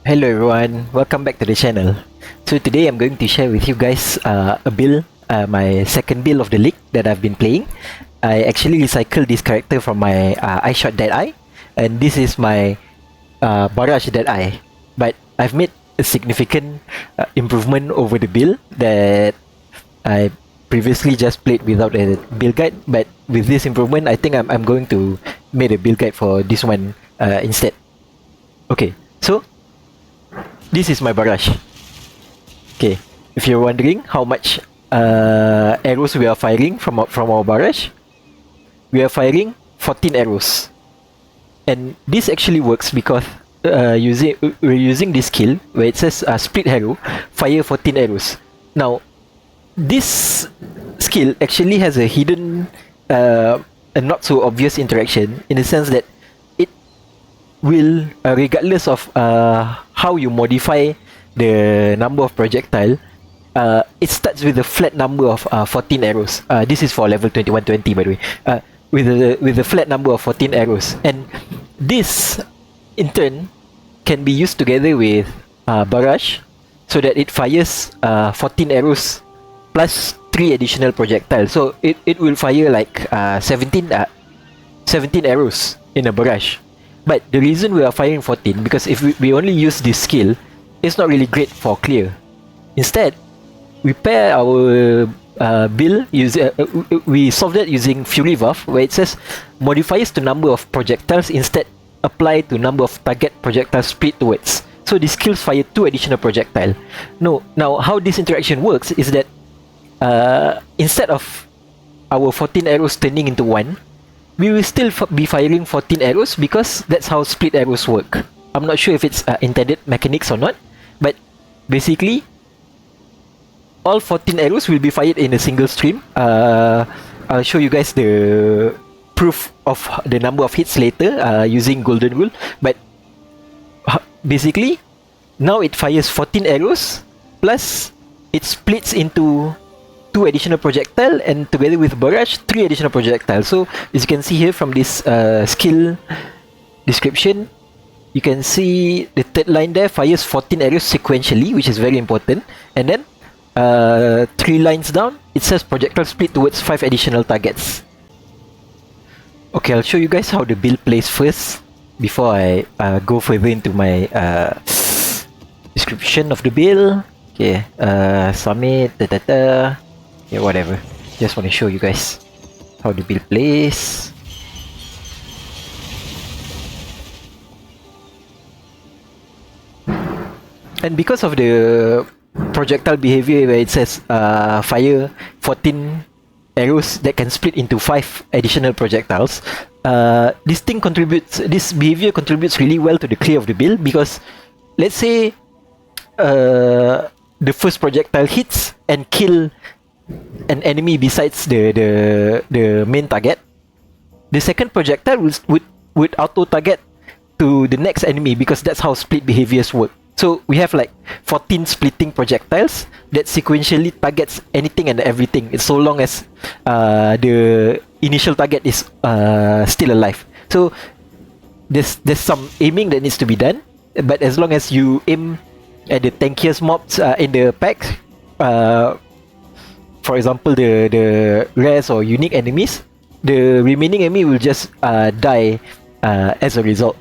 Hello everyone, welcome back to the channel. So today I'm going to share with you guys a build, my second build of the league that I've been playing. I actually recycled this character from my Ice Shot Deadeye, and this is my Barrage Deadeye. But I've made a significant improvement over the build that I previously just played without a build guide. But with this improvement, I think I'm going to make a build guide for this one instead. Okay, so this is my barrage. Okay, if you're wondering how much arrows we are firing from our barrage, we are firing 14 arrows, and this actually works because we're using this skill where it says split arrow, fire 14 arrows. Now, this skill actually has a hidden, a not so obvious interaction in the sense that will, regardless of how you modify the number of projectile, it starts with a flat number of 14 arrows. This is for level 2120, by the way. With a flat number of 14 arrows, and this in turn can be used together with barrage, so that it fires 14 arrows plus 3 additional projectiles. So it will fire like 17 arrows in a barrage. But the reason we are firing 14, because if we only use this skill, it's not really great for clear. Instead, we pair our build, we solve that using Fury Buff, where it says modifiers to number of projectiles instead apply to number of target projectiles split towards. So the skills fire 2 additional projectile. Now how this interaction works is that instead of our 14 arrows turning into 1, we will still be firing 14 arrows because that's how split arrows work. I'm not sure if it's intended mechanics or not, but basically all 14 arrows will be fired in a single stream. I'll show you guys the proof of the number of hits later using golden rule, but basically now it fires 14 arrows plus it splits into 2 additional projectile, and together with barrage 3 additional projectiles. So as you can see here from this skill description, you can see the third line there fires 14 arrows sequentially, which is very important. And then 3 lines down it says projectile split towards 5 additional targets. Okay, I'll show you guys how the build plays first before I go further into my description of the build. Okay, summit, yeah, whatever. Just want to show you guys how the build plays. And because of the projectile behavior where it says fire 14 arrows that can split into 5 additional projectiles, this behavior contributes really well to the clear of the build, because let's say the first projectile hits and kill an enemy besides the main target, the second projectile would auto target to the next enemy, because that's how split behaviors work. So we have like 14 splitting projectiles that sequentially targets anything and everything, so long as the initial target is still alive. So there's some aiming that needs to be done, but as long as you aim at the tankiest mobs in the pack, for example the rares or unique enemies, the remaining enemy will just die as a result.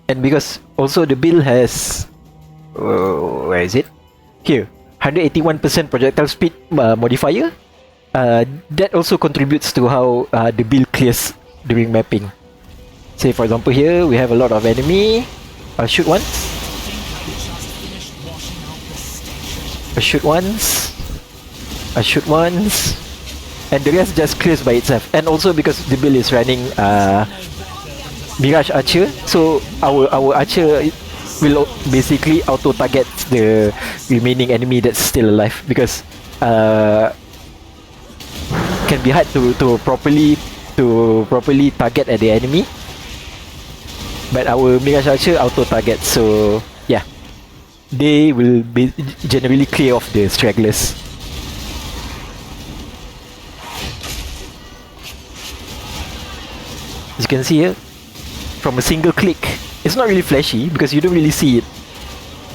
And because also the build has where is it? Here, 181% projectile speed modifier, that also contributes to how the build clears during mapping. Say for example here we have a lot of enemy. I'll shoot once, I shoot once, and the rest just clears by itself. And also because the build is running Mirage Archer, so our archer will basically auto target the remaining enemy that's still alive, because can be hard to properly target at the enemy, but our Mirage Archer auto targets, so yeah, they will be generally clear off the stragglers. As you can see here, from a single click, it's not really flashy because you don't really see it,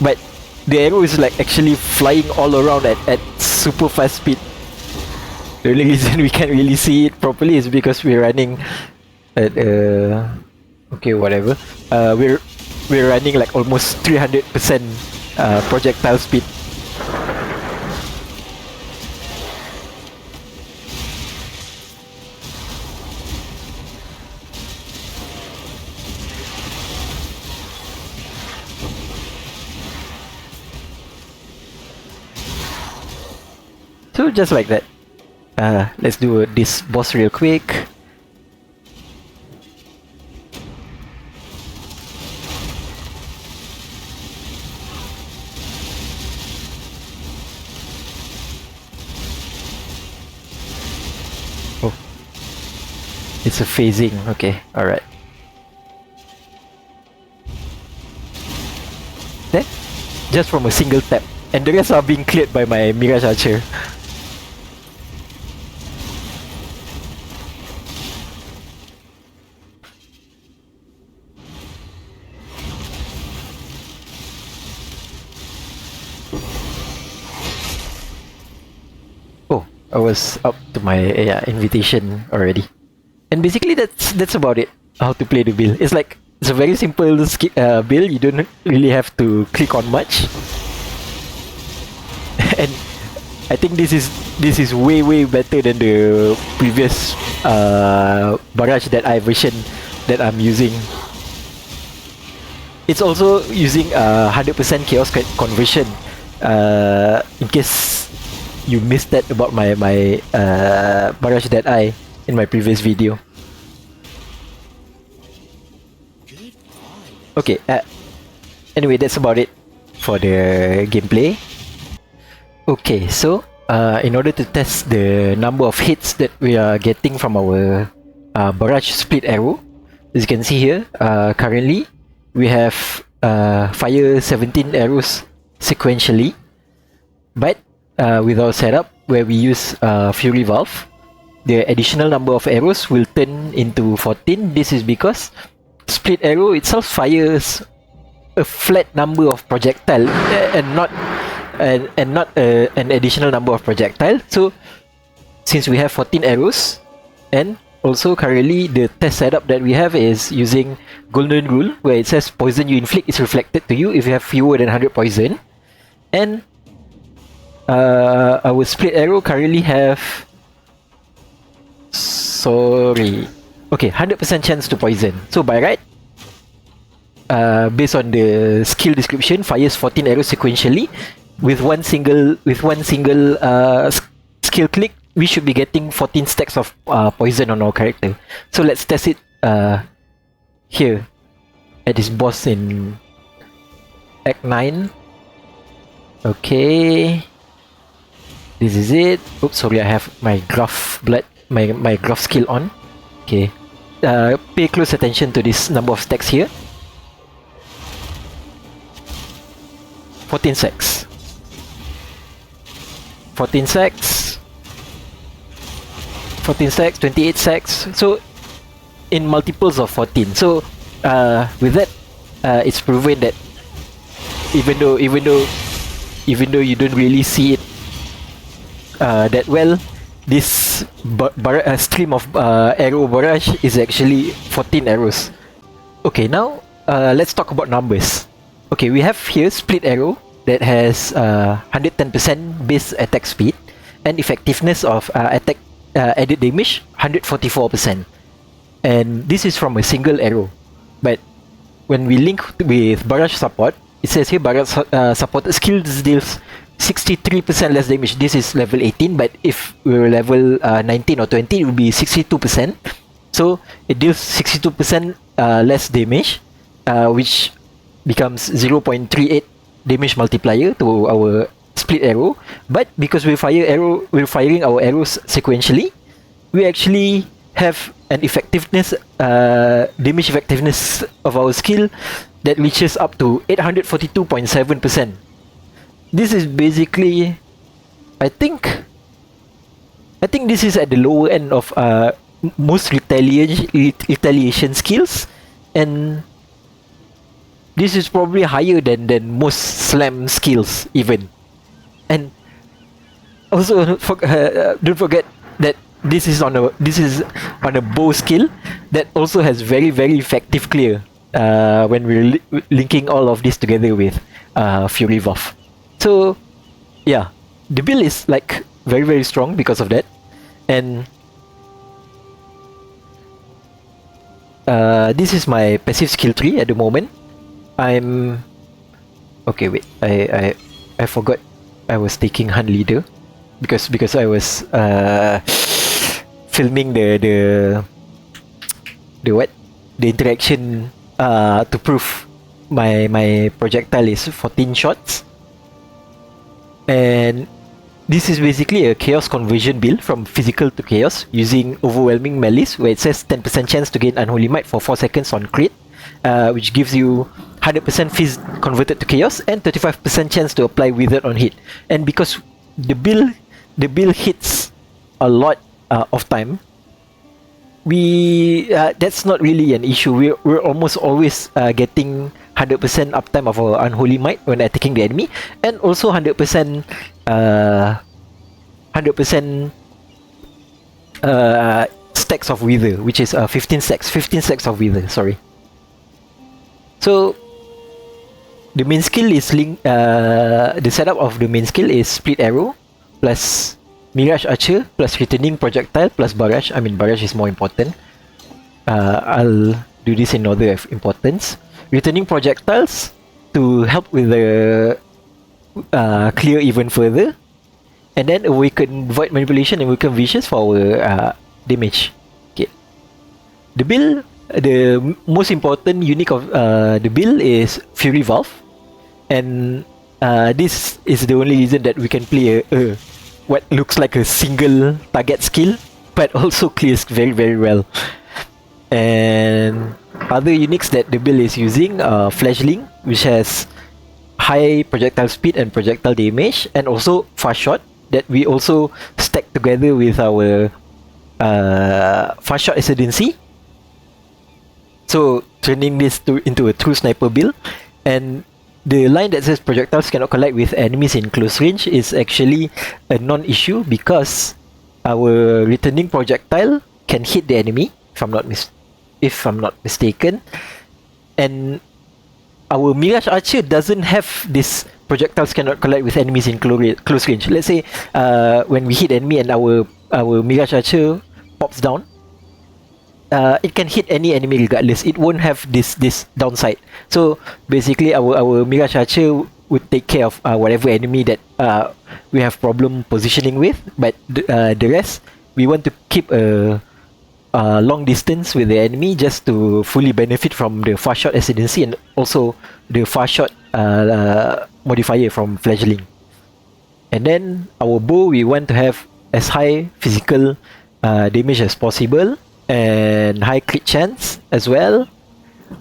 but the arrow is like actually flying all around at super fast speed. The only reason we can't really see it properly is because we're running at okay, whatever. We're running like almost 300% projectile speed. So just like that. Let's do this boss real quick. Oh, it's a phasing. Okay, alright. There, just from a single tap, and the rest are being cleared by my Mirage Archer. I was up to my invitation already, and basically that's about it. How to play the build? It's a very simple build. You don't really have to click on much, and I think this is way better than the previous Barrage Deadeye version that I'm using. It's also using 100% chaos conversion. In case you missed that about my Barrage Deadeye in my previous video. Okay, anyway, that's about it for the gameplay. Okay, so in order to test the number of hits that we are getting from our Barrage split arrow, as you can see here, currently we have fire 17 arrows sequentially, but with our setup where we use Fury Valve, the additional number of arrows will turn into 14. This is because split arrow itself fires a flat number of projectile and not an additional number of projectile. So since we have 14 arrows, and also currently the test setup that we have is using golden rule, where it says poison you inflict is reflected to you if you have fewer than 100 poison, and our split arrow currently have 100% chance to poison. So by right, based on the skill description, fires 14 arrows sequentially with one single skill click. We should be getting 14 stacks of poison on our character. So let's test it here at this boss in Act 9. Okay, this is it. Oops, sorry, I have my gruff blood, my gruff skill on. Okay, pay close attention to this number of stacks here. 14 stacks. 14 stacks. 14 stacks, 28 stacks. So in multiples of 14. So with that, it's proven that even though you don't really see it that well, this stream of arrow barrage is actually 14 arrows. Okay, now let's talk about numbers. Okay, we have here split arrow that has 110% base attack speed and effectiveness of attack added damage 144%, and this is from a single arrow. But when we link with barrage support, it says here barrage support skills deals 63% less damage. This is level 18, but if we were level 19 or 20, it would be 62%. So it deals 62% less damage, which becomes 0.38 damage multiplier to our split arrow. But because we're firing our arrows sequentially, we actually have an effectiveness, damage effectiveness of our skill that reaches up to 842.7%. This is basically, I think this is at the lower end of most retaliation skills, and This is probably higher than most slam skills even. And also don't forget that this is on a bow skill that also has very effective clear when we're linking all of this together with Fury Valve. So yeah, the build is like very strong because of that. And this is my passive skill tree at the moment. Okay, wait, I forgot I was taking Hunt Leader because I was filming the interaction to prove my projectile is 14 shots. And this is basically a chaos conversion build from physical to chaos using overwhelming malice, where it says 10% chance to gain Unholy Might for 4 seconds on crit, which gives you 100% Fizz converted to chaos and 35% chance to apply Withered on hit. And because the build hits a lot of time, that's not really an issue. We're almost always getting 100% uptime of our Unholy Might when attacking the enemy, and also 100% stacks of Wither, which is 15 stacks of Wither, sorry. So the main skill is the setup of the main skill is Split Arrow plus Mirage Archer plus Returning Projectile plus Barrage. I mean, Barrage is more important. I'll do this in order of importance. Returning Projectiles to help with the clear even further, and then Awaken Void Manipulation and Awaken Vicious for our damage. Okay. The most important unique of the build is Fury Valve, and this is the only reason that we can play what looks like a single target skill, but also clears very well. And other uniques that the build is using are Fledgling, which has high projectile speed and projectile damage, and also fast shot that we also stack together with our fast shot ascendancy, so turning this into a true sniper build. And the line that says projectiles cannot collide with enemies in close range is actually a non-issue because our returning projectile can hit the enemy, if I'm not mistaken, and our Mirage Archer doesn't have this projectiles cannot collide with enemies in close range. Let's say when we hit enemy and our Mirage Archer pops down, it can hit any enemy regardless. It won't have this downside. So basically our Mirage Archer would take care of whatever enemy that we have problem positioning with, but the rest we want to keep a long distance with the enemy just to fully benefit from the fast shot ascendancy and also the fast shot modifier from Fledgling. And then our bow, we want to have as high physical damage as possible and high crit chance as well.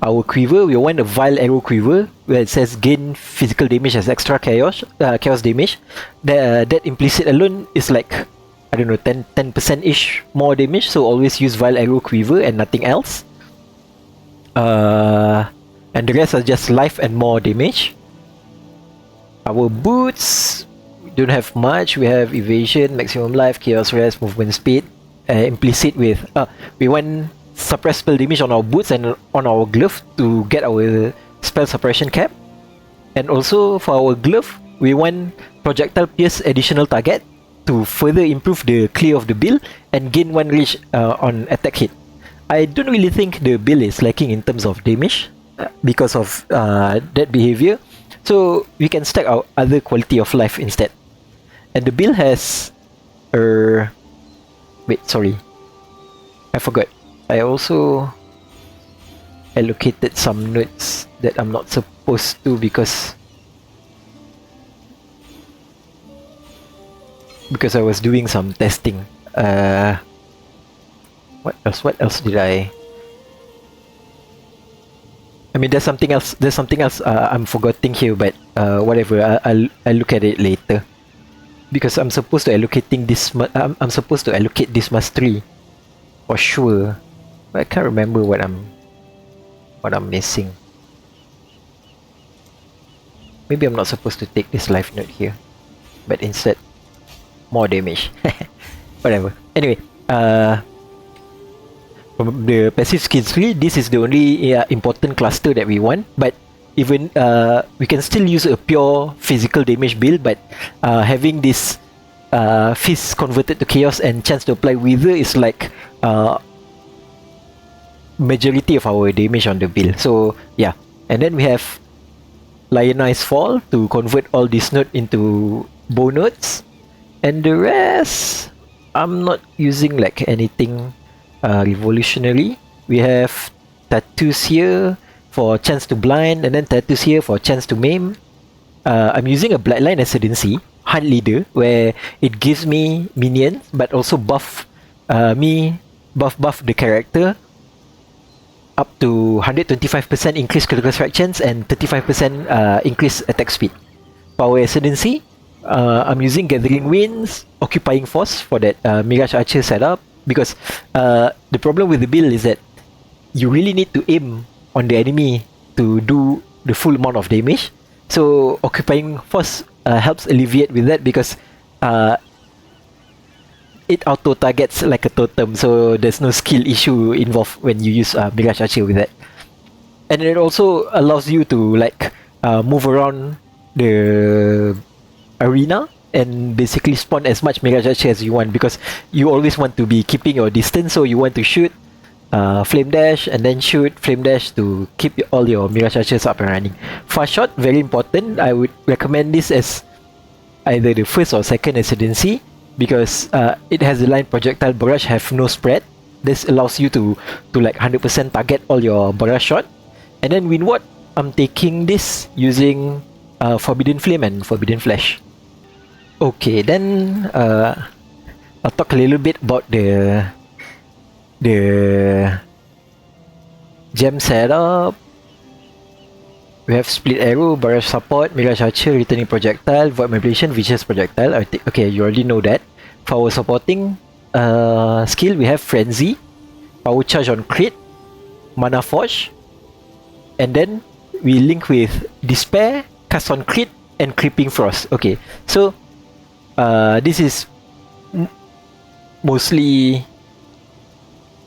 Our quiver, we want a Vile Arrow quiver where it says gain physical damage as extra chaos damage. That implicit alone is like, I don't know, 10%-ish more damage, so always use Vile Arrow quiver and nothing else. And the rest are just life and more damage. Our boots, we don't have much. We have evasion, maximum life, chaos rest, movement speed. Implicit with we want suppress spell damage on our boots and on our glove to get our spell suppression cap. And also for our glove, we want projectile pierce additional target to further improve the clear of the build and gain 1 reach on attack hit. I don't really think the build is lacking in terms of damage because of that behavior, so we can stack our other quality of life instead. And the build has wait, sorry, I forgot. I also allocated some notes that I'm not supposed to because I was doing some testing. What else did I mean, there's something else I'm forgetting here, but whatever, I'll look at it later. Because I'm supposed to I'm supposed to allocate this mastery for sure. But I can't remember what I'm missing. maybe I'm not supposed to take this life note here, but instead more damage. Whatever. Anyway, from the passive skill tree, this is the only important cluster that we want. But even we can still use a pure physical damage build, but having this fist converted to chaos and chance to apply wither is like majority of our damage on the build. So yeah, and then we have Lionized Fall to convert all these nodes into bow nodes, and the rest I'm not using like anything revolutionary. We have tattoos here for chance to blind, and then tattoos here for chance to maim. I'm using a Bloodline Ascendancy Hunt Leader, where it gives me minions but also buff the character up to 125% increased critical strike chance and 35% increased attack speed. Power Ascendancy, I'm using Gathering Winds, Occupying Force for that Mirage Archer setup, because the problem with the build is that you really need to aim on the enemy to do the full amount of damage. So Occupying Force helps alleviate with that, because it auto targets like a totem, so there's no skill issue involved when you use Mirage Archer with that. And it also allows you to like move around the arena and basically spawn as much Mirage Archer as you want, because you always want to be keeping your distance, so you want to shoot Flame Dash and then shoot Flame Dash to keep all your Mirage Archers up and running. Fast Shot, very important. I would recommend this as either the first or second Ascendancy, because it has the line Projectile Barrage have no spread. This allows you to like 100% target all your barrage shot. And then Windward, I'm taking this using Forbidden Flame and Forbidden Flash. Okay, then I'll talk a little bit about the gem setup. We have Split Arrow, Barrage Support, Mirage Archer, Returning Projectile, Void Manipulation, Vicious Projectile. Okay, you already know that. For our supporting skill, we have Frenzy, Power Charge on Crit, Mana Forge, and then we link with Despair, Cast on Crit, and Creeping Frost. Okay, so this is mostly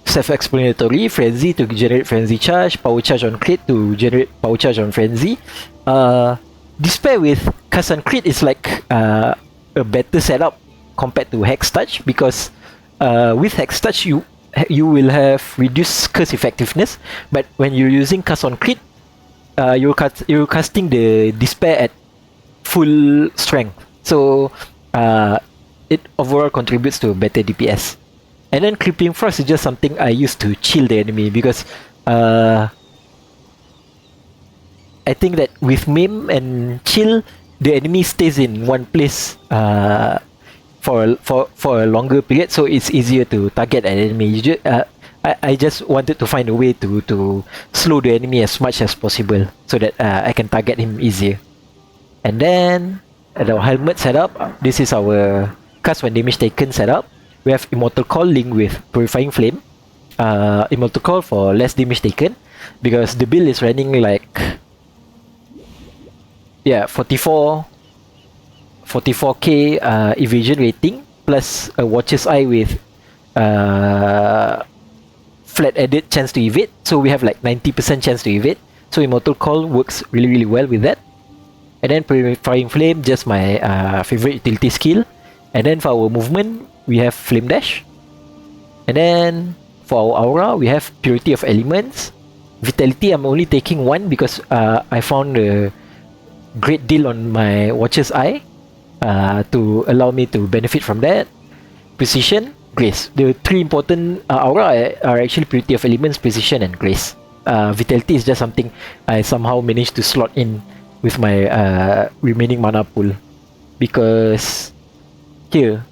self-explanatory. Frenzy to generate Frenzy Charge, Power Charge on Crit to generate Power Charge on Frenzy. Despair with Cast on Crit is like a better setup compared to Hex Touch, because with Hex Touch you will have reduced curse effectiveness, but when you're using Cast on Crit, you're casting the Despair at full strength, so it overall contributes to better DPS. And then Creeping Frost is just something I use to chill the enemy, because I think that with Maim and Chill, the enemy stays in one place for a longer period, so it's easier to target an enemy. I just wanted to find a way to slow the enemy as much as possible, so that I can target him easier. And then at our helmet setup, this is our cast when damage taken setup. We have Immortal Call linked with Purifying Flame. Immortal Call for less damage taken, because the build is running like 44k evasion rating plus a Watcher's Eye with flat added chance to evade, so we have like 90% chance to evade. So Immortal Call works really well with that. And then Purifying Flame, just my favorite utility skill. And then for our movement, we have Flame Dash. And then for our aura, we have Purity of Elements. Vitality, I'm only taking one because I found a great deal on my Watcher's Eye to allow me to benefit from that. Precision, Grace. The three important aura are actually Purity of Elements, Precision, and Grace. Vitality is just something I somehow managed to slot in with my remaining mana pool, because here,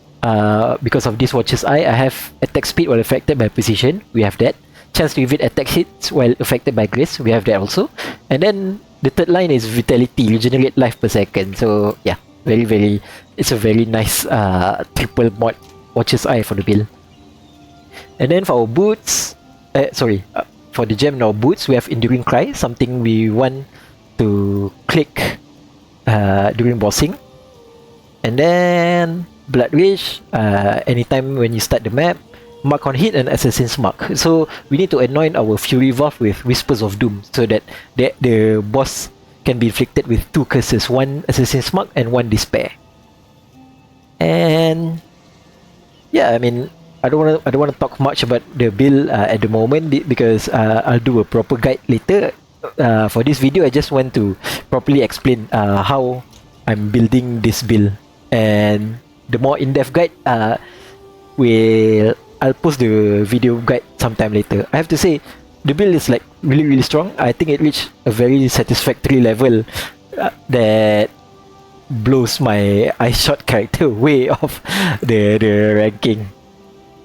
because of this Watcher's Eye, I have attack speed while affected by Precision. We have that. Chance to evade attack hits while affected by Grace. We have that also. And then the third line is Vitality, regenerate life per second. So yeah, it's a very nice triple mod Watcher's Eye for the build. And then for our boots, for the gem in our boots, we have Enduring Cry, something we want to click during bossing. And then Blood Rage, anytime when you start the map. Mark on Hit and Assassin's Mark. So we need to anoint our Fury Valve with Whispers of Doom so that the boss can be inflicted with 2 curses, one Assassin's Mark and one Despair. And yeah, I mean, I don't want to talk much about the build at the moment because I'll do a proper guide later. For this video, I just want to properly explain how I'm building this build, and the more in-depth guide I'll post the video guide sometime later. I have to say, the build is like really strong. I think it reached a very satisfactory level that blows my ice shot character way off the ranking.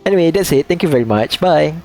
Anyway, that's it. Thank you very much. Bye.